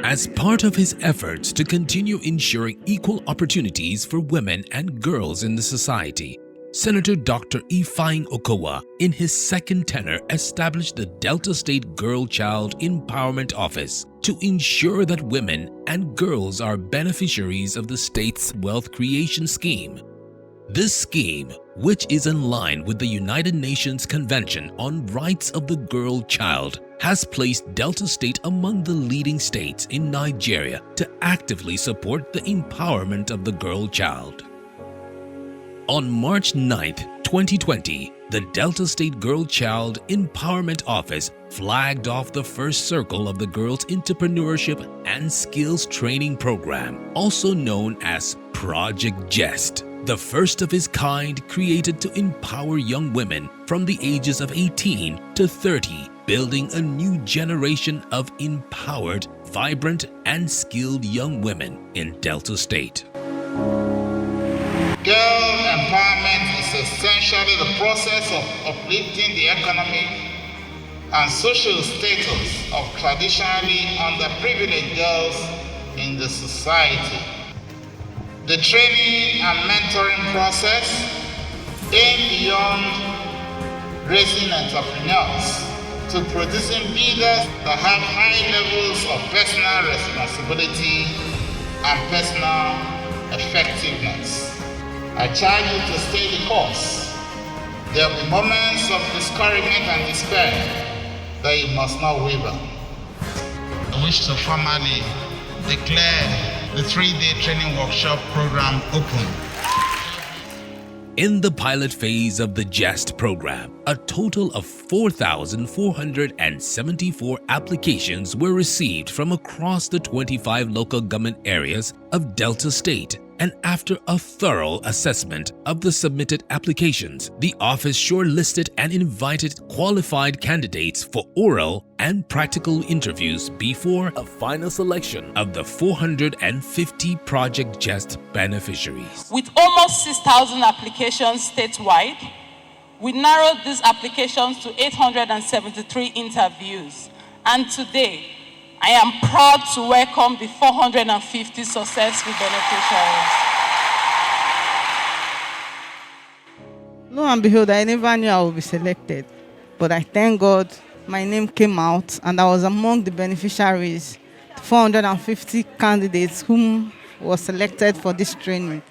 As part of his efforts to continue ensuring equal opportunities for women and girls in the society, Senator Dr. Ifeanyi OKOWA, in his second tenure, established the Delta State Girl Child Empowerment Office to ensure that women and girls are beneficiaries of the state's wealth creation scheme. This scheme, which is in line with the United Nations Convention on Rights of the Girl Child, has placed Delta State among the leading states in Nigeria to actively support the empowerment of the girl child. On March 9, 2020, the Delta State Girl Child Empowerment Office flagged off the first circle of the Girls Entrepreneurship and Skills Training Program, also known as Project Jest, the first of its kind created to empower young women from the ages of 18 to 30, building a new generation of empowered, vibrant, and skilled young women in Delta State. Girl empowerment is essentially the process of uplifting the economic and social status of traditionally underprivileged girls in the society. The training and mentoring process aims beyond raising entrepreneurs to producing leaders that have high levels of personal responsibility and personal effectiveness. I charge you to stay the course. There will be moments of discouragement and despair that you must not waver. I wish to formally declare the 3-day training workshop program open. In the pilot phase of the JEST program, a total of 4,474 applications were received from across the 25 local government areas of Delta State. And after a thorough assessment of the submitted applications, the office shortlisted and invited qualified candidates for oral and practical interviews before a final selection of the 450 Project JEST beneficiaries. With almost 6,000 applications statewide, we narrowed these applications to 873 interviews. And today, I am proud to welcome the 450 successful beneficiaries. Lo and behold, I never knew I would be selected, but I thank God my name came out and I was among the beneficiaries, 450 candidates whom was selected for this training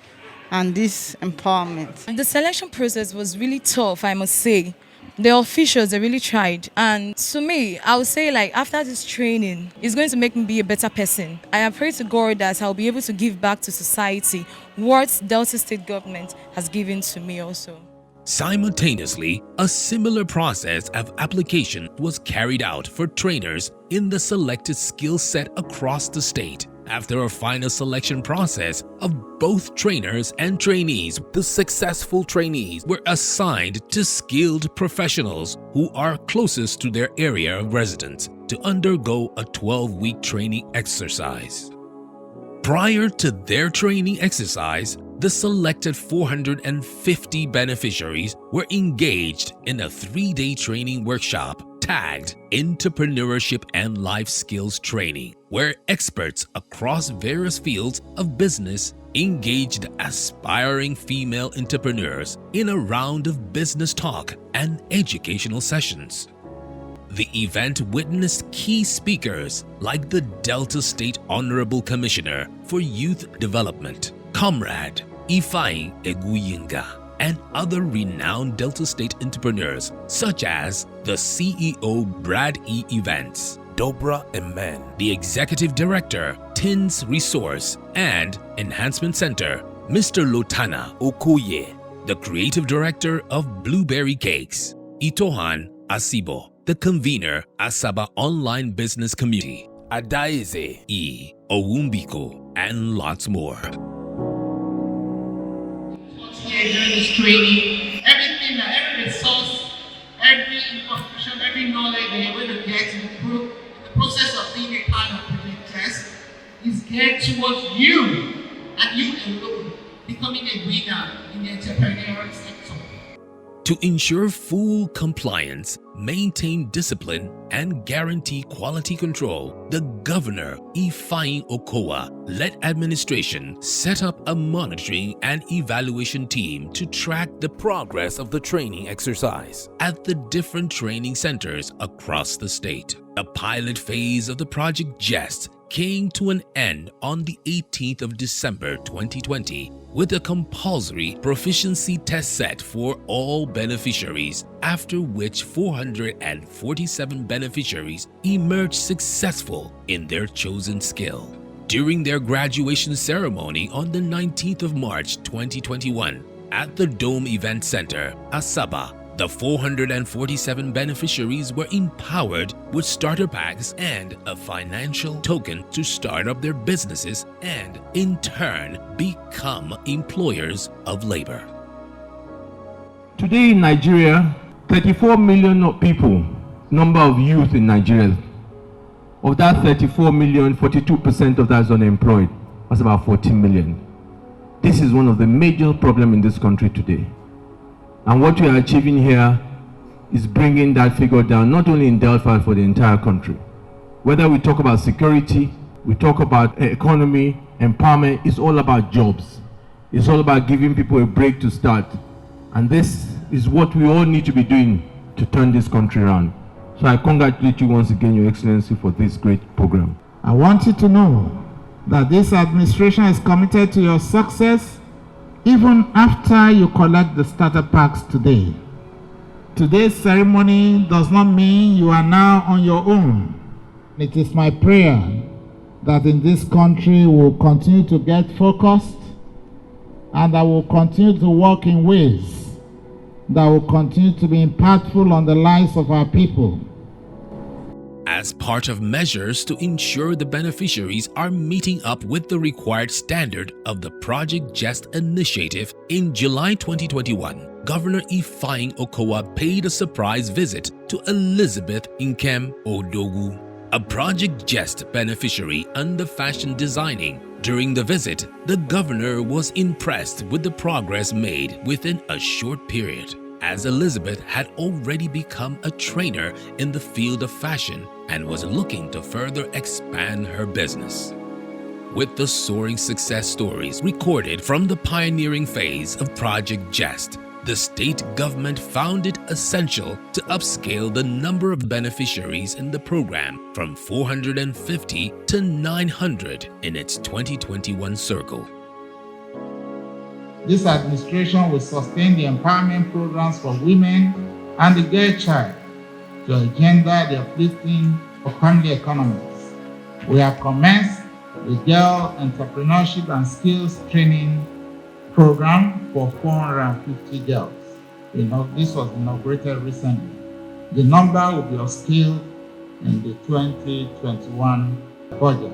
and this empowerment. The selection process was really tough, I must say. The officials, they really tried. And to me, I would say after this training, it's going to make me be a better person. I pray to God that I'll be able to give back to society what Delta State government has given to me also. Simultaneously, a similar process of application was carried out for trainers in the selected skill set across the state. After a final selection process of both trainers and trainees, the successful trainees were assigned to skilled professionals who are closest to their area of residence to undergo a 12-week training exercise. Prior to their training exercise, the selected 450 beneficiaries were engaged in a 3-day training workshop tagged Entrepreneurship and Life Skills Training, where experts across various fields of business engaged aspiring female entrepreneurs in a round of business talk and educational sessions. The event witnessed key speakers like the Delta State Honorable Commissioner for Youth Development, Comrade Ifeanyi Eguyinga, and other renowned Delta State entrepreneurs such as the CEO Brad E. Events, Dobra Emen, the Executive Director, TINS Resource and Enhancement Center, Mr. Lotana Okoye, the Creative Director of Blueberry Cakes, Itohan Asibo, the convener, Asaba Online Business Community, Adaize E. Owumbiko, and lots more. During this training, everything, every resource, every information, every knowledge that you're going to get in the process of being a part of Project Test is geared towards you and you alone becoming a winner in the entrepreneurial sector. To ensure full compliance, maintain discipline, and guarantee quality control, the Governor, Ifeanyi OKOWA, led administration set up a monitoring and evaluation team to track the progress of the training exercise at the different training centers across the state. The pilot phase of the Project Jest came to an end on the 18th of December 2020 with a compulsory proficiency test set for all beneficiaries, after which 447 beneficiaries emerged successful in their chosen skill. During their graduation ceremony on the 19th of March 2021 at the Dome Event Center, Asaba, the 447 beneficiaries were empowered with starter packs and a financial token to start up their businesses and, in turn, become employers of labor. Today in Nigeria, 34 million people, number of youth in Nigeria. Of that 34 million, 42% of that is unemployed. That's about 14 million. This is one of the major problems in this country today. And what we are achieving here is bringing that figure down, not only in Delta, for the entire country. Whether we talk about security, we talk about economy, empowerment, it's all about jobs. It's all about giving people a break to start. And this is what we all need to be doing to turn this country around. So I congratulate you once again, Your Excellency, for this great program. I want you to know that this administration is committed to your success even after you collect the starter packs today. Today's ceremony does not mean you are now on your own. It is my prayer that in this country we will continue to get focused and that we will continue to work in ways that will continue to be impactfful on the lives of our people. As part of measures to ensure the beneficiaries are meeting up with the required standard of the Project Jest initiative, in July 2021, Governor Ifeanyi OKOWA paid a surprise visit to Elizabeth Nkem Odogu, a Project Jest beneficiary under fashion designing. During the visit, the governor was impressed with the progress made within a short period, as Elizabeth had already become a trainer in the field of fashion and was looking to further expand her business. With the soaring success stories recorded from the pioneering phase of Project Jest, the state government found it essential to upscale the number of beneficiaries in the program from 450 to 900 in its 2021 circle. This administration will sustain the empowerment programs for women and the girl child to agenda the uplifting of family economies. We have commenced the Girl Entrepreneurship and Skills Training Program for 450 girls. This was inaugurated recently. The number will be upscaled in the 2021 budget.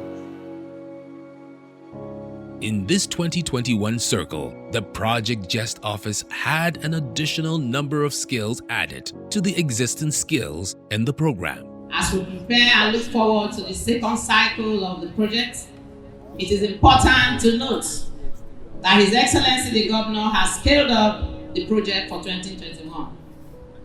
In this 2021 circle, the Project Jest office had an additional number of skills added to the existing skills in the program. As we prepare and look forward to the second cycle of the project, it is important to note that His Excellency the Governor has scaled up the project for 2021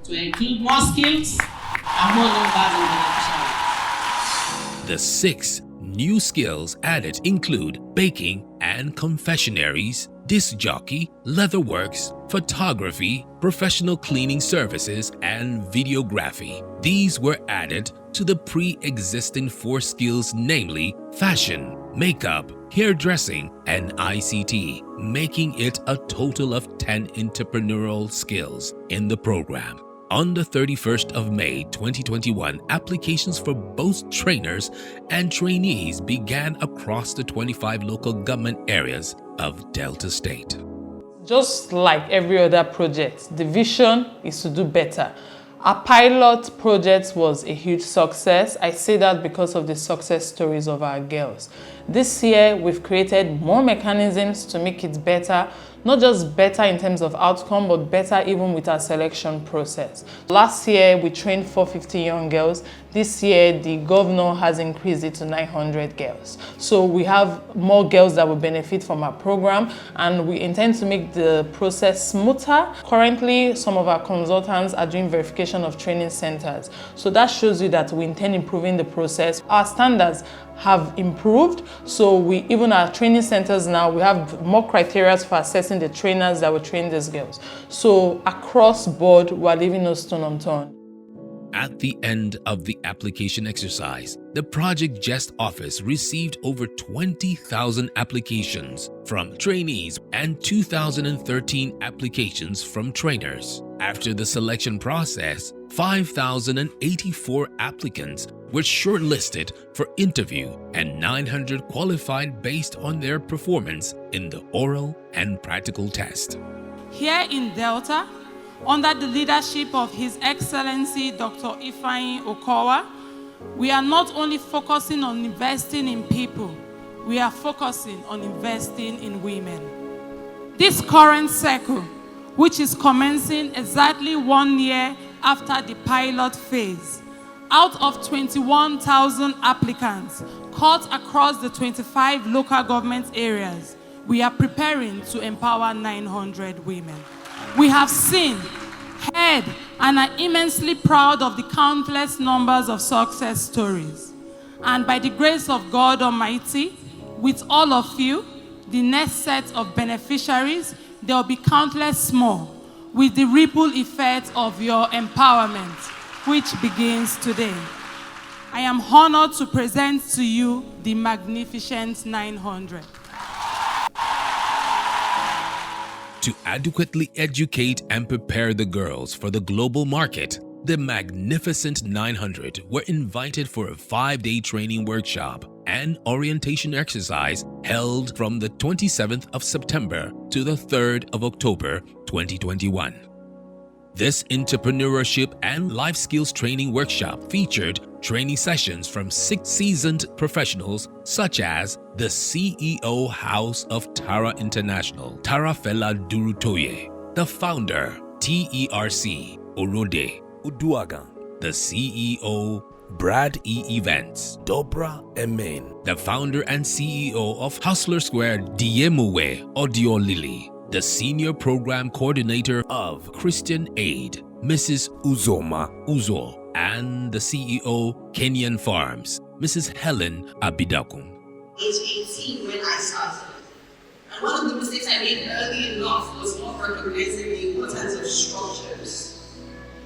to include more skills and more numbers in beneficiaries. The 6 new skills added include baking and confectionaries, disc jockey, leatherworks, photography, professional cleaning services, and videography. These were added to the pre-existing 4 skills, namely fashion, makeup, hairdressing, and ICT, making it a total of 10 entrepreneurial skills in the program. On the 31st of May 2021, applications for both trainers and trainees began across the 25 local government areas of Delta State. Just like every other project, the vision is to do better. Our pilot project was a huge success. I say that because of the success stories of our girls. This year, we've created more mechanisms to make it better, not just better in terms of outcome, but better even with our selection process. Last year, we trained 450 young girls. This year, the governor has increased it to 900 girls. So we have more girls that will benefit from our program, and we intend to make the process smoother. Currently, some of our consultants are doing verification of training centers. So that shows you that we intend improving the process. Our standards have improved, so even our training centers now, we have more criteria for assessing the trainers that will train these girls. So across board, we're leaving no stone unturned. At the end of the application exercise, the Project Jest office received over 20,000 applications from trainees and 2,013 applications from trainers. After the selection process, 5,084 applicants were shortlisted for interview and 900 qualified based on their performance in the oral and practical test. Here in Delta, under the leadership of His Excellency Dr. OKOWA, we are not only focusing on investing in people, we are focusing on investing in women. This current cycle, which is commencing exactly 1 year after the pilot phase, out of 21,000 applicants cut across the 25 local government areas, we are preparing to empower 900 women. We have seen, heard, and are immensely proud of the countless numbers of success stories. And by the grace of God Almighty, with all of you, the next set of beneficiaries, there will be countless more, with the ripple effect of your empowerment, which begins today. I am honored to present to you the magnificent 900. To adequately educate and prepare the girls for the global market, the Magnificent 900 were invited for a 5-day training workshop and orientation exercise held from the 27th of September to the 3rd of October 2021. This entrepreneurship and life skills training workshop featured training sessions from 6 seasoned professionals such as the CEO House of Tara International, Tarafela Durutoye, the founder, TERC, Orode Uduagan, the CEO, Brad E. Events, Dobra Emen, the founder and CEO of Hustler Square, Diemuwe Odiolili, the Senior Program Coordinator of Christian Aid, Mrs. Uzoma Uzo, and the CEO, Kenyan Farms, Mrs. Helen Abidakun. Age 18 when I started. And one of the mistakes I made early enough was not recognizing the importance of structures.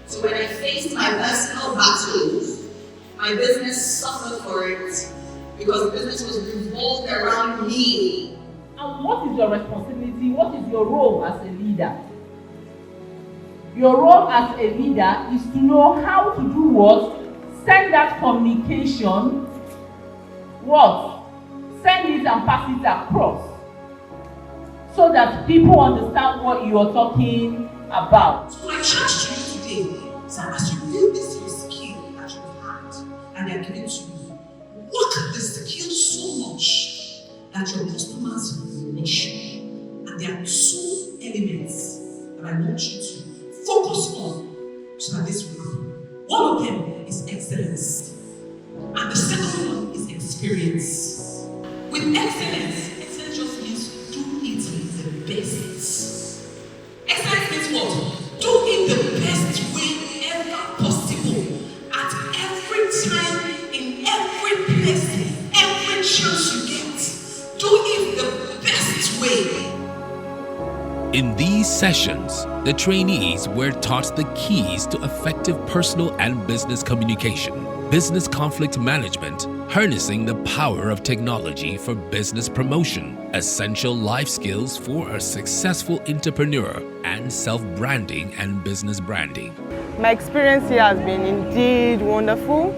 So when I faced my personal battles, my business suffered for it because the business was revolved around me. And what is your responsibility? What is your role as a leader? Your role as a leader is to know how to do what? Send that communication. What? Send it and pass it across. So that people understand what you are talking about. So my charge to you today is that as you build this your skill that you've had and they are given to you, work the skill so much that your customers will rush you. And there are 2 elements that I want you to focus on so that this will happen. One of them is excellence, and the second one is experience. With excellence just means do it the best. Excellence means what? Do it the best way ever possible. way. In these sessions, the trainees were taught the keys to effective personal and business communication, business conflict management, harnessing the power of technology for business promotion, essential life skills for a successful entrepreneur, and self-branding and business branding. My experience here has been indeed wonderful.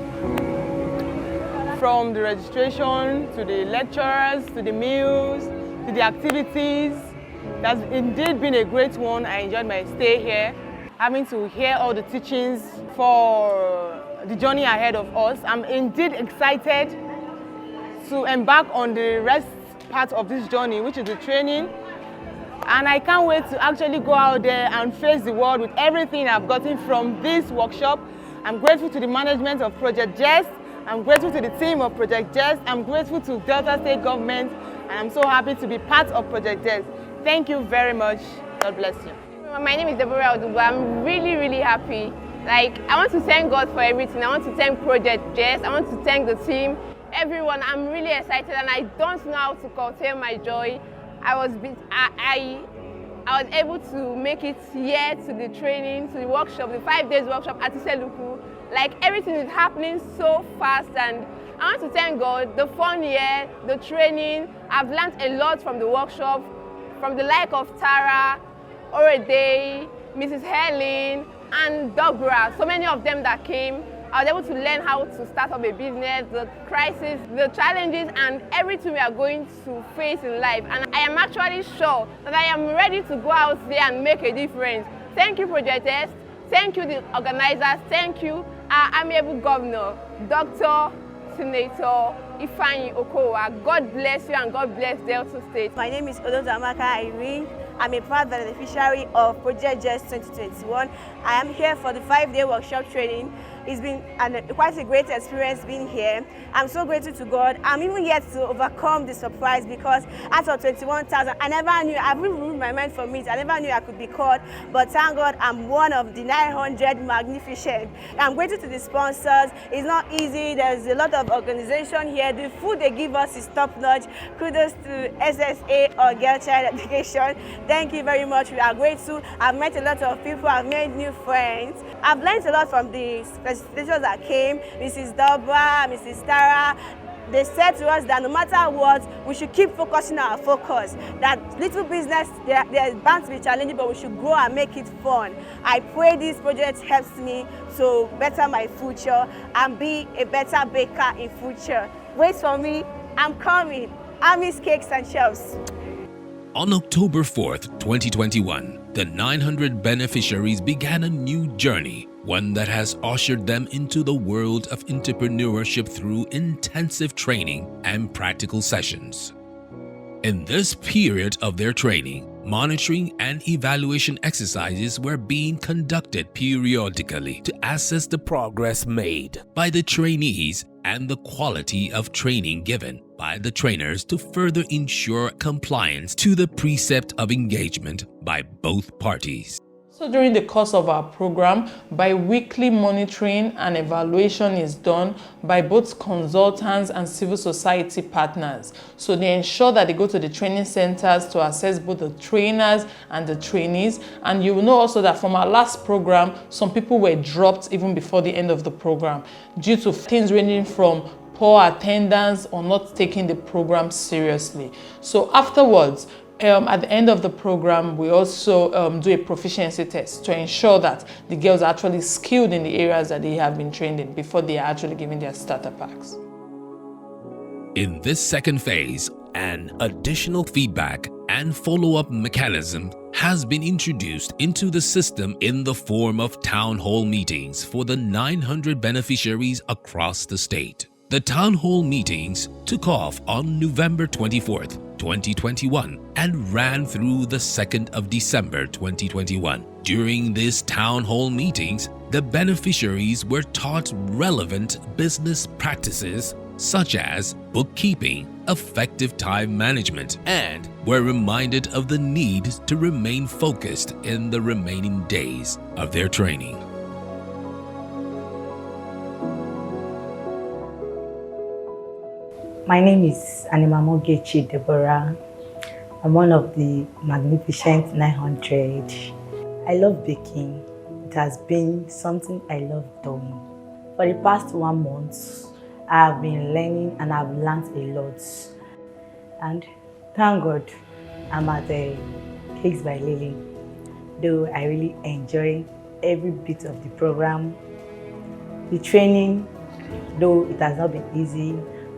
From the registration, to the lecturers, to the meals, to the activities. That's indeed been a great one. I enjoyed my stay here. Having to hear all the teachings for the journey ahead of us. I'm indeed excited to embark on the rest part of this journey, which is the training. And I can't wait to actually go out there and face the world with everything I've gotten from this workshop. I'm grateful to the management of Project Jest. I'm grateful to the team of Project Jest. I'm grateful to Delta State Government. And I'm so happy to be part of Project Jest. Thank you very much. God bless you. My name is Deborah Odugbo. I'm really happy. Like, I want to thank God for everything. I want to thank Project Jest. I want to thank the team, everyone. I'm really excited and I don't know how to contain my joy. I was able to make it here to the training, to the workshop, the 5 days workshop at Iseluku. Like, everything is happening so fast and I want to thank God, the fun here, the training. I've learned a lot from the workshop, from the like of Tara, Orede, Mrs. Helen, and Deborah, so many of them that came. I was able to learn how to start up a business, the crisis, the challenges, and everything we are going to face in life. And I am actually sure that I am ready to go out there and make a difference. Thank you, Project Jest. Thank you, the organizers. Thank you, our amiable governor, Dr. Senator Ifeanyi OKOWA. God bless you and God bless Delta State. My name is Odozamaka Irene. I'm a proud beneficiary of Project Jest 2021. I am here for the 5-day workshop training. It's been quite a great experience being here. I'm so grateful to God. I'm even yet to overcome the surprise because out of 21,000, I never knew, I've removed my mind from it. I never knew I could be called, but thank God I'm one of the 900 magnificent. I'm grateful to the sponsors. It's not easy. There's a lot of organization here. The food they give us is top-notch. Kudos to SSA or Girl Child Education. Thank you very much. We are grateful. I've met a lot of people. I've made new friends. I've learned a lot from the facilitators that came, Mrs. Deborah, Mrs. Tara. They said to us that no matter what, we should keep focusing our focus. That little business, they're bound to be challenging, but we should grow and make it fun. I pray this project helps me to better my future and be a better baker in future. Wait for me. I'm coming. Amis Cakes and Shelves. On October 4th, 2021, the 900 beneficiaries began a new journey, one that has ushered them into the world of entrepreneurship through intensive training and practical sessions. In this period of their training, monitoring and evaluation exercises were being conducted periodically to assess the progress made by the trainees and the quality of training given by the trainers to further ensure compliance to the precept of engagement by both parties. So during the course of our program, bi-weekly monitoring and evaluation is done by both consultants and civil society partners. So they ensure that they go to the training centers to assess both the trainers and the trainees. And you will know also that from our last program, some people were dropped even before the end of the program due to things ranging from poor attendance or not taking the program seriously. So afterwards, at the end of the program, we also do a proficiency test to ensure that the girls are actually skilled in the areas that they have been trained in before they are actually given their starter packs. In this second phase, an additional feedback and follow-up mechanism has been introduced into the system in the form of town hall meetings for the 900 beneficiaries across the state. The town hall meetings took off on November 24th, 2021 and ran through the 2nd of December 2021. During these town hall meetings, the beneficiaries were taught relevant business practices such as bookkeeping, effective time management, and were reminded of the need to remain focused in the remaining days of their training. My name is Animamogechi Deborah. I'm one of the Magnificent 900. I love baking. It has been something I love doing. For the past 1 month, I've been learning and I've learned a lot. And thank God, I'm at Cakes by Lily. Though I really enjoy every bit of the program. The training, though it has not been easy,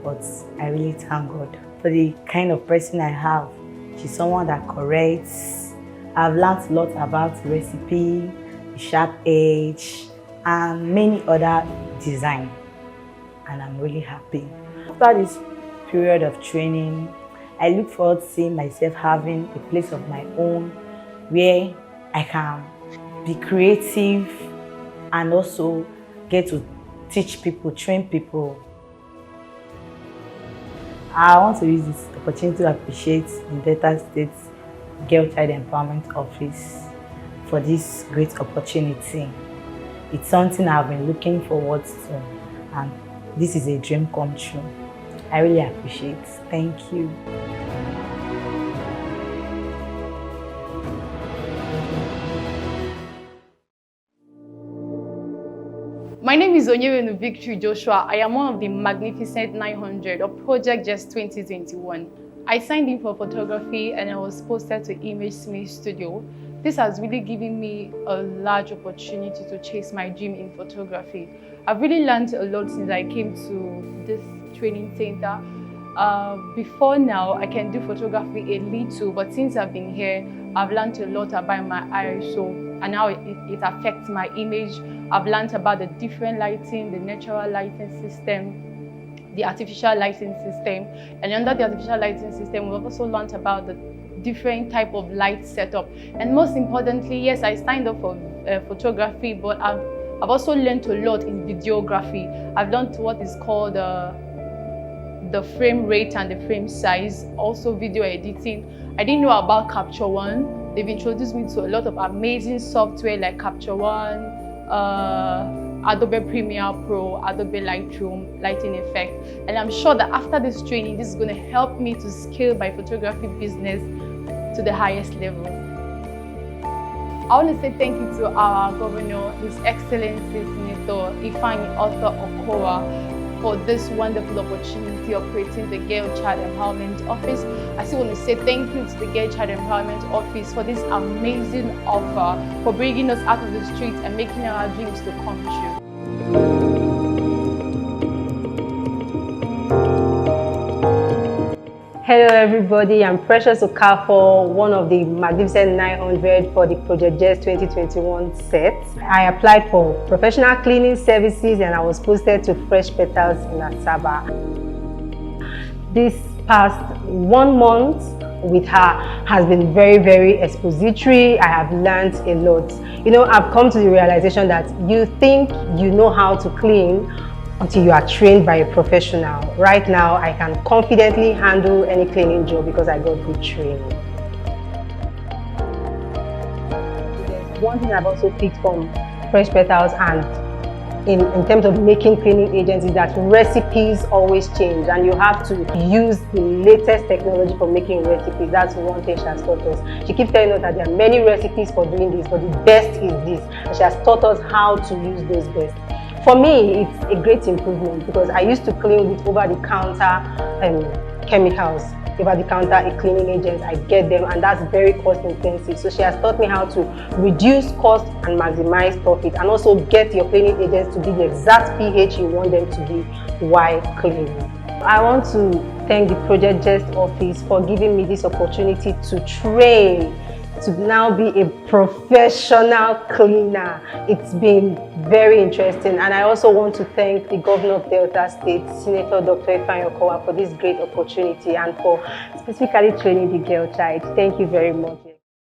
but I really thank God for the kind of person I have. She's someone that corrects. I've learned a lot about recipe, the sharp edge, and many other design. And I'm really happy. After this period of training, I look forward to seeing myself having a place of my own where I can be creative and also get to teach people, train people. I want to use this opportunity to appreciate the Delta State Girl Child Empowerment Office for this great opportunity. It's something I've been looking forward to, and this is a dream come true. I really appreciate it. Thank you. My name is Onyewenu Victory Joshua. I am one of the Magnificent 900 of Project Just 2021. I signed in for photography and I was posted to Image Smith Studio. This has really given me a large opportunity to chase my dream in photography. I've really learned a lot since I came to this training center. Before now, I can do photography a little, but since I've been here, I've learned a lot about my ISO and how it affects my image. I've learned about the different lighting, the natural lighting system, the artificial lighting system. And under the artificial lighting system, we've also learned about the different type of light setup. And most importantly, yes, I signed up for photography, but I've also learned a lot in videography. I've learned what is called the frame rate and the frame size, also video editing. I didn't know about Capture One. They've introduced me to a lot of amazing software like Capture One, Adobe Premiere Pro, Adobe Lightroom, Lighting Effect. And I'm sure that after this training, this is going to help me to scale my photography business to the highest level. I want to say thank you to our governor, His Excellency Senator Ifeanyi Arthur Okowa, for this wonderful opportunity of creating the Girl Child Empowerment Office. I still want to say thank you to the Girl Child Empowerment Office for this amazing offer, for bringing us out of the streets and making our dreams to come true. Hello everybody, I'm Precious Okafor, one of the Magnificent 900 for the Project Just 2021 set. I applied for professional cleaning services and I was posted to Fresh Petals in Asaba. This past 1 month with her has been very, very expository. I have learned a lot. You know, I've come to the realization that you think you know how to clean until you are trained by a professional. Right now, I can confidently handle any cleaning job because I got good training. One thing I've also picked from Fresh Petals and in terms of making cleaning agents is that recipes always change and you have to use the latest technology for making recipes. That's one thing she has taught us. She keeps telling us that there are many recipes for doing this, but the best is this. And she has taught us how to use those best. For me, it's a great improvement because I used to clean with over-the-counter chemicals, over-the-counter cleaning agents. I get them and that's very cost-intensive. So she has taught me how to reduce cost and maximize profit and also get your cleaning agents to be the exact pH you want them to be while cleaning. I want to thank the Project Just office for giving me this opportunity to train, to now be a professional cleaner. It's been very interesting, and I also want to thank the Governor of Delta State, Senator Dr. Ifeanyi Okowa, for this great opportunity and for specifically training the girl child. Thank you very much.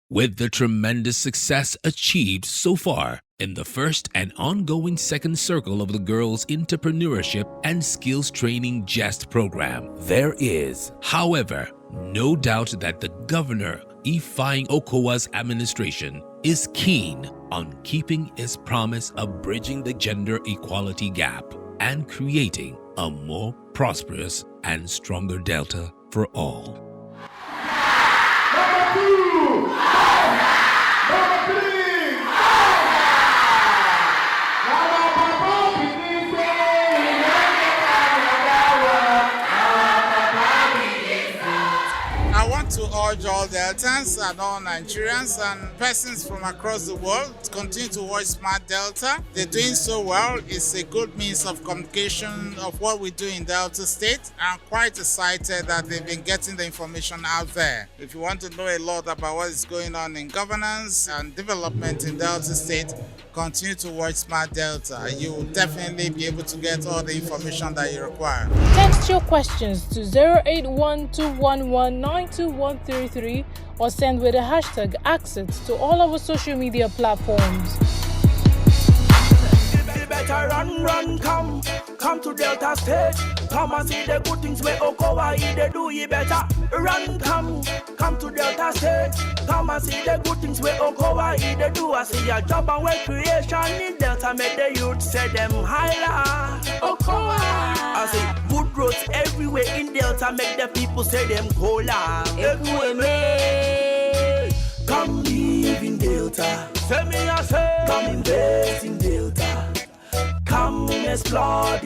With the tremendous success achieved so far in the first and ongoing second circle of the Girls Entrepreneurship and Skills Training JEST program, there is, however, no doubt that the Governor Ifeanyi OKOWA's administration is keen on keeping its promise of bridging the gender equality gap and creating a more prosperous and stronger Delta for all. I want to urge all Deltans and all Nigerians and persons from across the world to continue to watch Smart Delta. They're doing so well. It's a good means of communication of what we do in Delta State. I'm quite excited that they've been getting the information out there. If you want to know a lot about what is going on in governance and development in Delta State, continue to watch Smart Delta. You will definitely be able to get all the information that you require. Text your questions to 08121192133 or send with the hashtag #AskIt to all our social media platforms. Better run, come to Delta State. Come and see the good things where OKOWA they do. You better run, come to Delta State. Come and see the good things where OKOWA they do. I see your job and work creation in Delta. Make the youth say them highlight OKOWA. I see good roads everywhere in Delta. Make the people say them cola. Come live in Delta. Say me I say, come invest in Delta. Come explore.